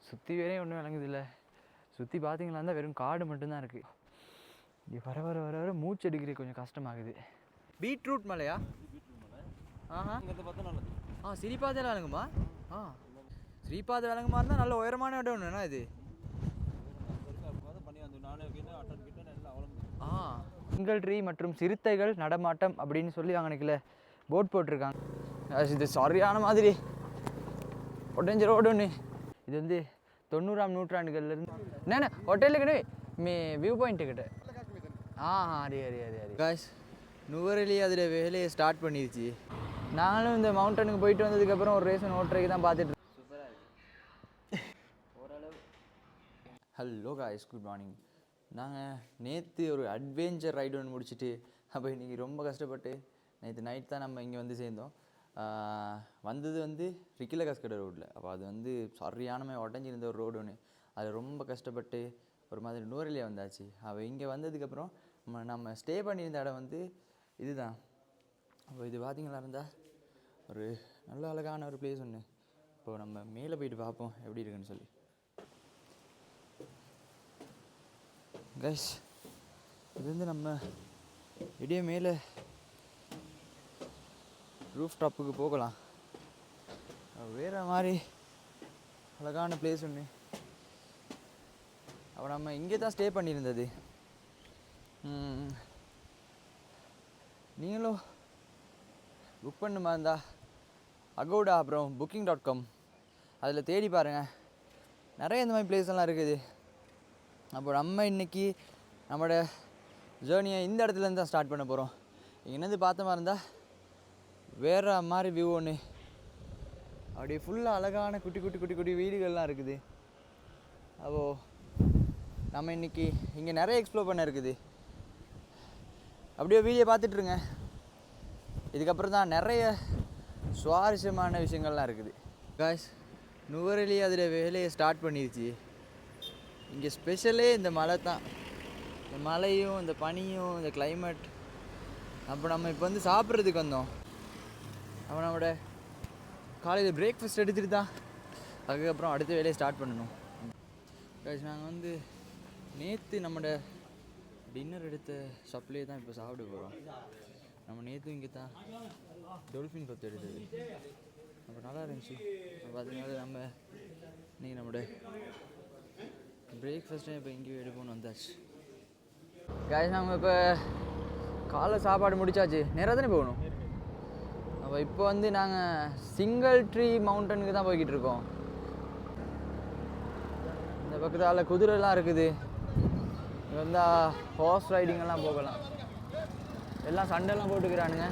சுற்றி வேறே ஒன்றும் விளங்குதில்லை. சுற்றி பார்த்தீங்களா இருந்தால் வெறும் காடு மட்டும்தான் இருக்குது. இங்கே வர வர வர வர மூச்சு எடுக்கிறது கொஞ்சம் கஷ்டமாகுது. பீட்ரூட் மலையா? ஆஹா, ஸ்ரீபாதையில் விளங்குமா? ஸ்ரீபாதை விளங்குமா இருந்தால் நல்ல உயரமான இடம் ஒன்றுண்ணா இது. சிங்கிள் ட்ரீ மற்றும் சிறுத்தைகள் நடமாட்டம் அப்படின்னு சொல்லி அங்கனைக்குள்ள போட் போட்டிருக்காங்க. இது சரியான மாதிரி ஒட்டஞ்ச ரோடு ஒன்று. இது வந்து 90ஆம் நூற்றாண்டுகள்லேருந்து என்னென்ன ஹோட்டலுக்குன்னு வியூ பாயிண்ட்டு கிட்ட. அரி அரி அரி அரி காய்ஸ், நுவரெலி அதில் வேலையை ஸ்டார்ட் பண்ணிடுச்சு. நாங்களும் இந்த மவுண்டனுக்கு போயிட்டு வந்ததுக்கப்புறம் ஒரு ரேசன் ஓட்டுறதுக்கு தான் பார்த்துட்டு. சூப்பராக இருக்குது ஓரளவு. Hello guys, good morning. நாங்கள் நேற்று ஒரு அட்வென்ச்சர் ரைடு ஒன்று முடிச்சுட்டு அப்போ இன்றைக்கி ரொம்ப கஷ்டப்பட்டு நேற்று நைட் தான் நம்ம இங்கே வந்து சேர்ந்தோம். வந்தது வந்து ரிக்கில கஸ்கடை ரோட்டில். அப்போ அது வந்து சரியான உடஞ்சிருந்த ஒரு ரோடு ஒன்று. அதில் ரொம்ப கஷ்டப்பட்டு ஒரு மாதிரி நுவரெலியா வந்தாச்சு. அப்போ இங்கே வந்ததுக்கப்புறம் நம்ம ஸ்டே பண்ணியிருந்த இடம் வந்து இதுதான். அப்போ இது பார்த்திங்களா இருந்தால் ஒரு நல்ல அழகான ஒரு பிளேஸ் ஒன்று. இப்போது நம்ம மேலே போயிட்டு பார்ப்போம் எப்படி இருக்குன்னு சொல்லி. கைஸ், இது வந்து நம்ம இடையே மேலே ரூஃப் டாப்புக்கு போகலாம். வேறு மாதிரி அழகான பிளேஸ் ஒன்று. அப்போ நம்ம இங்கே தான் ஸ்டே பண்ணியிருந்தது. நீங்களும் புக் பண்ணுமா இருந்தால் அகோடா அப்புறம் booking.com அதில் தேடி பாருங்கள். நிறைய இந்த மாதிரி பிளேஸ்லாம் இருக்குது. அப்போ நம்ம இன்றைக்கி நம்மளோட ஜேர்னியை இந்த இடத்துலேருந்து தான் ஸ்டார்ட் பண்ண போகிறோம். இங்கேருந்து பார்த்த மாதிரி இருந்தால் வேறு மாதிரி வியூ ஒன்று. அப்படியே ஃபுல்லாக அழகான குட்டி குட்டி குட்டி குட்டி வீடுகள்லாம் இருக்குது. அப்போது நம்ம இன்றைக்கி இங்கே நிறைய எக்ஸ்ப்ளோர் பண்ண இருக்குது. அப்படியே வீடியோ பார்த்துட்ருங்க. இதுக்கப்புறம் தான் நிறைய சுவாரஸ்யமான விஷயங்கள்லாம் இருக்குது. காய்ஸ், நுவரெலி அதில் வேலையை ஸ்டார்ட் பண்ணிடுச்சு. இங்கே ஸ்பெஷலே இந்த மலை தான். இந்த மலையும் இந்த பனியும் இந்த கிளைமேட். அப்போ நம்ம இப்போ வந்து சாப்பிட்றதுக்கு வந்தோம். அப்போ நம்மளோட காலையில் பிரேக்ஃபாஸ்ட் எடுத்துகிட்டு தான் அதுக்கப்புறம் அடுத்த வேலையை ஸ்டார்ட் பண்ணணும். நாங்கள் வந்து நேற்று நம்மளோட டின்னர் எடுத்த ஷாப்லேயே தான் இப்போ சாப்பிட போகிறோம். நம்ம நேற்று இங்கே தான் டொல்ஃபின் கொத்து எடுத்தது. அப்போ நல்லா இருந்துச்சு. அப்போ அதனால நம்ம இன்றைக்கி நம்மளோட பிரேக்ஃபாஸ்ட்டும் இப்போ இங்கேயும் எடுப்போன்னு வந்தாச்சு. காய்ஸ், நாங்கள் இப்போ காலை சாப்பாடு முடிச்சாச்சு. நேராக தானே போகணும். அப்போ இப்போ வந்து நாங்கள் சிங்கிள் ட்ரீ மவுண்டனுக்கு தான் போய்கிட்டு இருக்கோம். இந்த பக்கத்தால் குதிரைலாம் இருக்குது. இங்கே வந்தால் ஹார்ஸ் ரைடிங்கெல்லாம் போகலாம். எல்லாம் சண்டைலாம் போட்டுக்கிறானுங்க.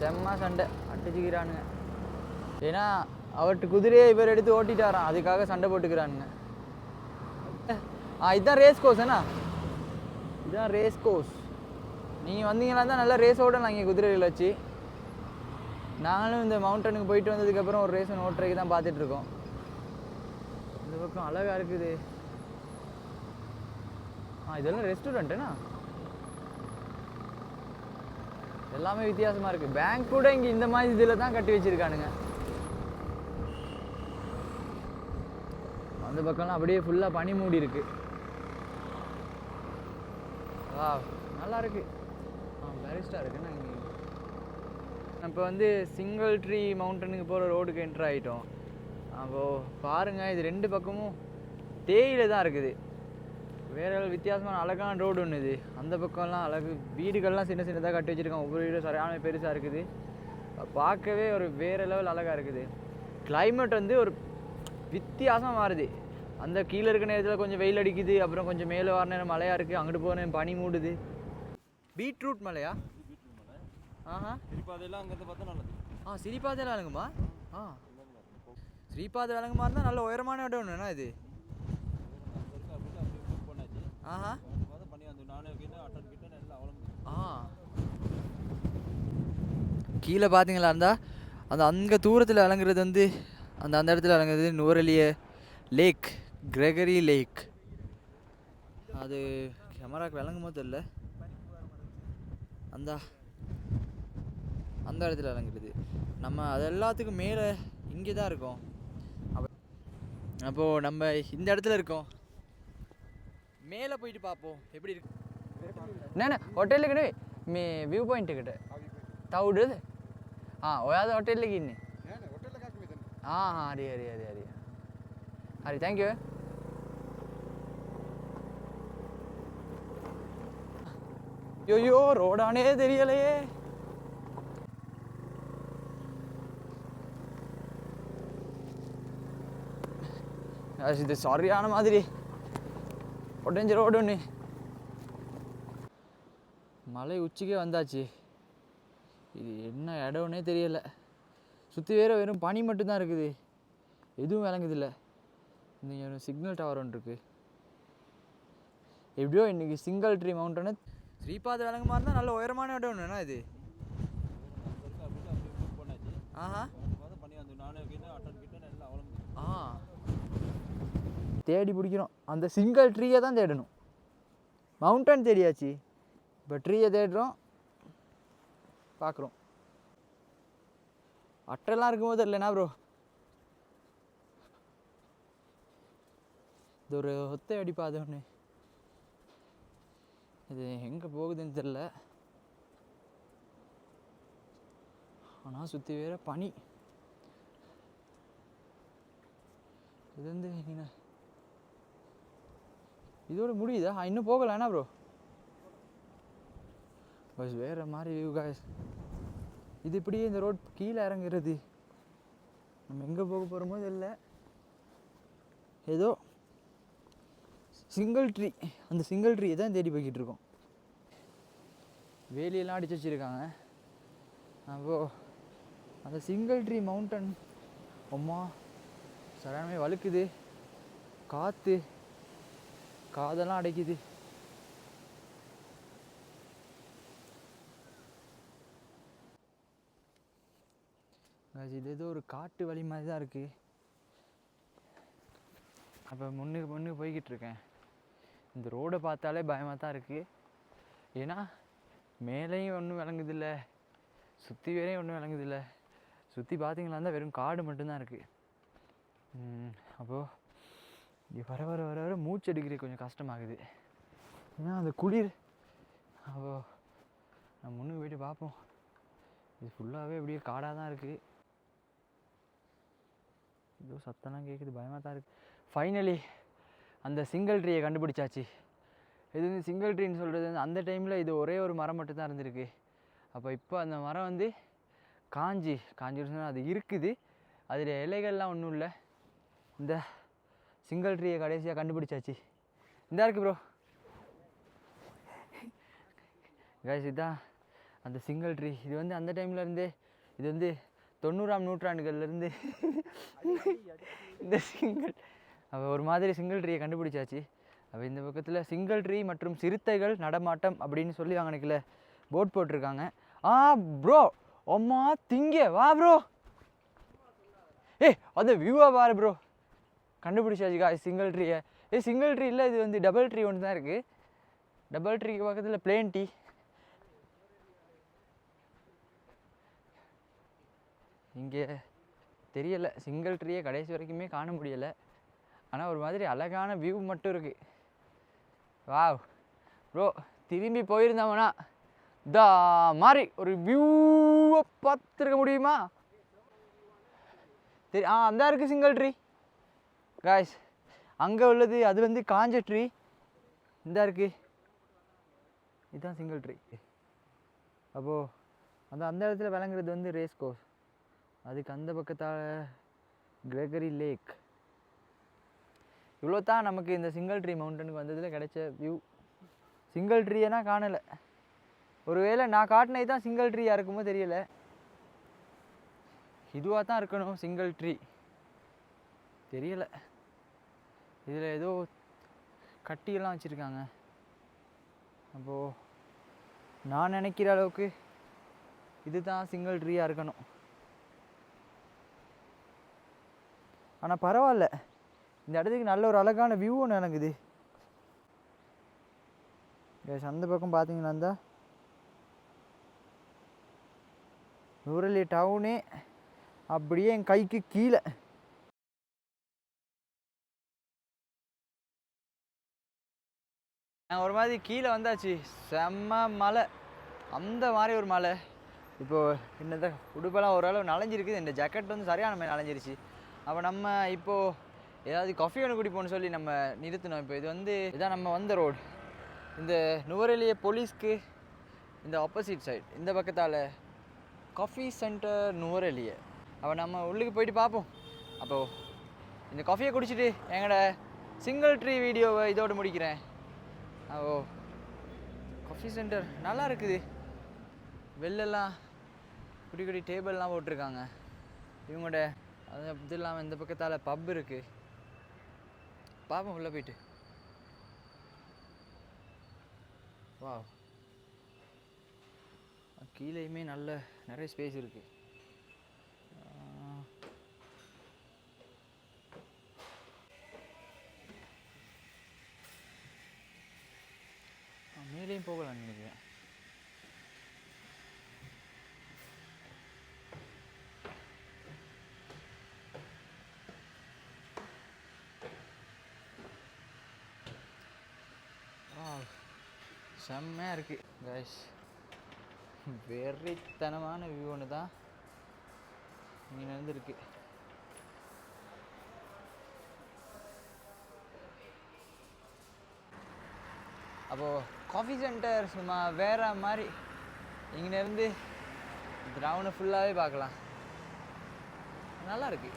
செம்ம சண்டை அடிச்சுக்கிறானுங்க. ஏன்னா அவர்கிட்ட குதிரையை இவர் எடுத்து ஓட்டிட்டாராம், அதுக்காக சண்டை போட்டுக்கிறானுங்க. இதுதான் ரேஸ் கோர்ஸ் என்ன? இதுதான் ரேஸ் கோர்ஸ். நீங்கள் வந்தீங்களா தான் நல்லா ரேஸ் ஓடலாம் இங்கே குதிரைகள் வச்சு. நாங்களும் இந்த மவுண்டனுக்கு போயிட்டு வந்ததுக்கப்புறம் ஒரு ரேஸ் ஓட்டுறதுக்கு தான் பார்த்துட்ருக்கோம். இந்த பக்கம் அழகாக இருக்குது. இதெல்லாம் ரெஸ்டாரண்ட்டுண்ணா. எல்லாமே வித்தியாசமாக இருக்குது. பேங்க் கூட இங்கே இந்த மாதிரி இதில் தான் கட்டி வச்சுருக்கானுங்க. அந்த பக்கம்லாம் அப்படியே ஃபுல்லாக பனி மூடி இருக்குது. நல்லா இருக்குது. பெரிஸ்டாக இருக்குண்ணா. இங்கே இப்போ வந்து சிங்கிள் ட்ரீ மவுண்டனுக்கு போகிற ரோடுக்கு என்ட்ரு ஆகிட்டோம். அப்போது பாருங்கள், இது ரெண்டு பக்கமும் தேயிலை தான் இருக்குது. வேறு வித்தியாசமான அழகான ரோடு ஒன்று இது. அந்த பக்கம்லாம் அழகு வீடுகள்லாம் சின்ன சின்னதாக கட்டி வச்சுருக்காங்க. ஒவ்வொரு வீடும் சரியான பெருசாக இருக்குது. பார்க்கவே ஒரு வேறு லெவல் அழகாக இருக்குது. கிளைமேட் வந்து ஒரு வித்தியாசமாக மாறுது. அந்த கீழே இருக்க நேரத்தில் கொஞ்சம் வெயில் அடிக்குது, அப்புறம் கொஞ்சம் மேலே வர நேரம் மழையாக இருக்குது, அங்கிட்டு போகிற நேரம் பனி மூடுது. பீட்ரூட் மலையா? ஸ்ரீபாதையெல்லாம் அங்கேருந்து பார்த்தா நல்லது. ஸ்ரீபாதையில் விளங்குமா? ஸ்ரீபாதை விளங்குமா இருந்தால் நல்ல உயரமான இடம் ஒன்றுண்ணா இது. கீழே பார்த்தீங்களா இருந்தால் அங்கே தூரத்தில் விளங்குறது வந்து அந்த இடத்துல விளங்குறது நுவரெலியா லேக், கிரெகரி லேக். அது கேமராக்கு விளங்குமோ தெரியல. அந்த இடத்துல விளங்குறது. நம்ம அது எல்லாத்துக்கும் மேலே இங்கே தான் இருக்கோம். அப்போது நம்ம இந்த இடத்துல இருக்கோம். மேலே போயிட்டு பார்ப்போம் எப்படி இருக்கு. என்ன ஹோட்டலுக்கு మీ వ్యూ పాయింట్ ఇక్కడ तावड हाँ ओयाद होटल लगी ने हाँ हाँ अरे अरे अरे अरे अरे thank you yo yo road आने தெரியலையே. இது சரியான மாதிரி ஒட்டஞ்ச ரோடு ஒன்று. மலை உச்சிக்கே வந்தாச்சு. இது என்ன இடம்னே தெரியல. சுற்றி வெறும் பனி மட்டும்தான் இருக்குது. எதுவும் விளங்குதில்ல. இங்கே ஒரு சிக்னல் டவர் ஒன்று இருக்குது. எப்படியோ இன்றைக்கி சிங்கிள் ட்ரீ மவுண்டனு ஸ்ரீபாத விளங்கு மாதிரி தான் நல்ல உயரமான இடம் ஒன்றுண்ணா இது. ஆஹா ஆ தேடி பிடிக்கிறோம். அந்த சிங்கிள் ட்ரீயை தான் தேடணும். மவுண்டன் தேடியாச்சு, இப்போ ட்ரீயை தேடுறோம், பார்க்குறோம். அட்டெல்லாம் இருக்கும்போது இல்லைனா ப்ரோ இது ஒரு ஒத்தை அடிப்பாது ஒன்று. இது எங்கே போகுதுன்னு தெரில. ஆனால் சுற்றி வேற பனி. இது வந்து என்ன இதோட முடியுதா? இன்னும் போகலைன்னா ப்ரோ பஸ் வேறு மாதிரி வியூ காய்ஸ். இது இப்படியே இந்த ரோட் கீழே இறங்குறது. நம்ம எங்கே போக போகிறோமோ இல்லை. ஏதோ சிங்கிள் ட்ரீ, அந்த சிங்கிள் ட்ரீயை தான் தேடி போய்கிட்டு இருக்கோம். வேலியெல்லாம் அடிச்சு வச்சுருக்காங்க. அப்போது அந்த சிங்கிள் ட்ரீ மவுண்டன் அம்மா சரியானமே வழுக்குது. காற்று காதெல்லாம் அடைக்குது. இது ஏதோ ஒரு காட்டு வழி மாதிரி தான் இருக்குது. அப்போ முன்னுக்கு போய்கிட்டு இருக்கேன். இந்த ரோடை பார்த்தாலே பயமாக தான் இருக்குது. ஏன்னா மேலேயும் ஒன்றும் விளங்குதில்லை, சுற்றி வேறையும் ஒன்றும் விளங்குதில்லை. சுற்றி பார்த்தீங்களா இருந்தால் வெறும் காடு மட்டும்தான் இருக்குது. அப்போது இங்கே வர வர வர வர மூச்சு எடுக்கிறது கொஞ்சம் கஷ்டமாகுது. ஏன்னா அந்த குளிர். அப்போது நம்ம முன்னுக்கு போய்ட்டு பார்ப்போம். இது ஃபுல்லாகவே எப்படியே காடாக தான் இருக்குது. ஏதோ சத்தம்லாம் கேட்குது, பயமாக தான் இருக்குது. ஃபைனலி அந்த சிங்கிள் ட்ரீயை கண்டுபிடிச்சாச்சு. இது வந்து சிங்கிள் ட்ரீன்னு சொல்கிறது வந்து அந்த டைமில் இது ஒரே ஒரு மரம் மட்டும் தான் இருந்திருக்கு. அப்போ இப்போ அந்த மரம் வந்து காஞ்சிருச்சுன்னா அது இருக்குது. அதில் இலைகள்லாம் ஒன்றும் இல்லை. இந்த சிங்கிள் ட்ரீயை கடைசியாக கண்டுபிடிச்சாச்சு. இந்த இருக்குது ப்ரோ கைஸ், இதுதான் அந்த சிங்கிள் ட்ரீ. இது வந்து அந்த டைம்லேருந்தே இது வந்து 90ஆம் நூற்றாண்டுகள்லேருந்து இந்த சிங்கிள் அப்போ ஒரு மாதிரி சிங்கிள் ட்ரீயை கண்டுபிடிச்சாச்சு. அப்போ இந்த பக்கத்தில் சிங்கிள் ட்ரீ மற்றும் சிறுத்தைகள் நடமாட்டம் அப்படின்னு சொல்லி அங்கனைக்குள்ள போட் போட்டிருக்காங்க. ப்ரோ அம்மா திங்க வா ப்ரோ. அந்த வியூவை பாரு ப்ரோ. கண்டுபிடிச்சாச்சு சிங்கிள் ட்ரீயை. சிங்கிள் ட்ரீ இல்லை, இது வந்து டபுள் ட்ரீ ஒன்று தான் இருக்குது. டபுள் ட்ரீக்கு பக்கத்தில் பிளேன் டீ. இங்கே தெரியலை, சிங்கிள் ட்ரீயை கடைசி வரைக்குமே காண முடியலை. ஆனால் ஒரு மாதிரி அழகான வியூ மட்டும் இருக்குது. வாவ் ப்ரோ, திரும்பி போயிருந்தோம்னா இந்த மாதிரி ஒரு வியூவை பார்த்துருக்க முடியுமா? அந்த இருக்குது சிங்கிள் ட்ரீ காய்ஸ். அங்கே உள்ளது அது வந்து காஞ்ச ட்ரீ. இந்த இருக்குது, இதுதான் சிங்கிள் ட்ரீ. அப்போது அந்த இடத்துல விளங்குறது வந்து ரேஸ் கோர்ஸ். அதுக்கு அந்த பக்கத்தால் கிரெகரி லேக். இவ்வளோ தான் நமக்கு இந்த சிங்கிள் ட்ரீ மவுண்டனுக்கு வந்ததில் கிடைச்ச வியூ. சிங்கிள் ட்ரீனா காணலை. ஒருவேளை நான் காட்டினது தான் சிங்கிள் ட்ரீயாக இருக்குமோ தெரியலை. இதுவாக தான் இருக்கணும் சிங்கிள் ட்ரீ, தெரியலை. இதில் ஏதோ கட்டியெல்லாம் வச்சுருக்காங்க. அப்போது நான் நினைக்கிற அளவுக்கு இதுதான் சிங்கிள் ட்ரீயாக இருக்கணும். ஆனால் பரவாயில்ல, இந்த இடத்துக்கு நல்ல ஒரு அழகான வியூ ஒன்று நடக்குது. அந்த பக்கம் பார்த்தீங்கன்னா இருந்தால் நூரெலி டவுனே அப்படியே என் கைக்கு கீழே நாங்கள் ஒரு மாதிரி கீழே வந்தாச்சு, செம்ம மலை, அந்த மாதிரி ஒரு மலை. இப்போது இந்த உடுப்பெல்லாம் ஓரளவு நனைஞ்சிருக்குது, இந்த ஜாக்கெட் வந்து சரியான மாதிரி நனைஞ்சிருச்சு. அப்போ நம்ம இப்போது ஏதாவது காஃபி ஒன்று குடிப்போம்னு சொல்லி நம்ம நிறுத்தினோம். இப்போ இது வந்து இதான் நம்ம வந்த ரோடு. இந்த நுவரெலியா போலீஸ்க்கு இந்த ஆப்போசிட் சைடு இந்த பக்கத்தால் காஃபி சென்டர் நுவரெலியா. அப்போ நம்ம உள்ளுக்கு போயிட்டு பார்ப்போம். அப்போது இந்த காஃபியை குடிச்சிட்டு எங்களோட சிங்கிள் ட்ரீ வீடியோவை இதோடு முடிக்கிறேன். ஓ, காஃபி சென்டர் நல்லா இருக்குது. வெளிலெல்லாம் குட்டி குட்டி டேபிள்லாம் போட்டிருக்காங்க. இவங்களோட அது இல்லாமல் இந்த பக்கத்தால் பப் இருக்குது. பார்ப்போம் உள்ளே போயிட்டு. வா, கீழேயுமே நல்ல நிறைய ஸ்பேஸ் இருக்குது. மேலேயும் போகலான்னு நினைக்கிறேன். செம்மையாக இருக்குது கைஸ். வெறித்தனமான வியூ ஒன்று தான் இங்கே நடந்துருக்கு. அப்போது காஃபி சென்டர் சும்மா வேறு மாதிரி. இங்கேருந்து கிரவுண்டை ஃபுல்லாகவே பார்க்கலாம், நல்லா இருக்கு.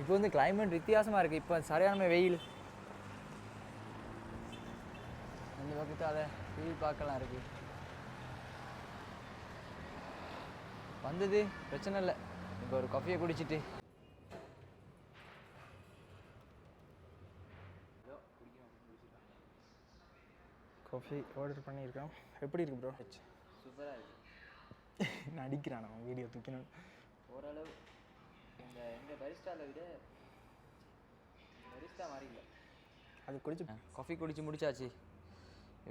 இப்போ வந்து கிளைமேட் வித்தியாசமாக இருக்குது. இப்போ சரியான வெயில். இந்த பக்கத்தால் வெயில் பார்க்கலாம் இருக்குது. வந்தது பிரச்சனை இல்லை. இப்போ ஒரு காஃபியை குடிச்சிட்டு காஃபி ஆர்டர் பண்ணியிருக்கோம். எப்படி இருக்கு ப்ரோ? சூப்பராக இருக்குது. நான் அடிக்கிறான் நான் வீடியோ தூக்கணும். ஓரளவு இந்த பரிஸ்டாவில் விட பரிஸ்டா மாதிரி இல்லை. அது குடிச்சு காஃபி குடிச்சு முடிச்சாச்சு.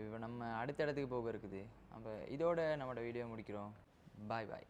இப்போ நம்ம அடுத்த இடத்துக்கு போக இருக்குது. அப்போ இதோட நம்மளோட வீடியோ முடிக்கிறோம். பாய் பாய்.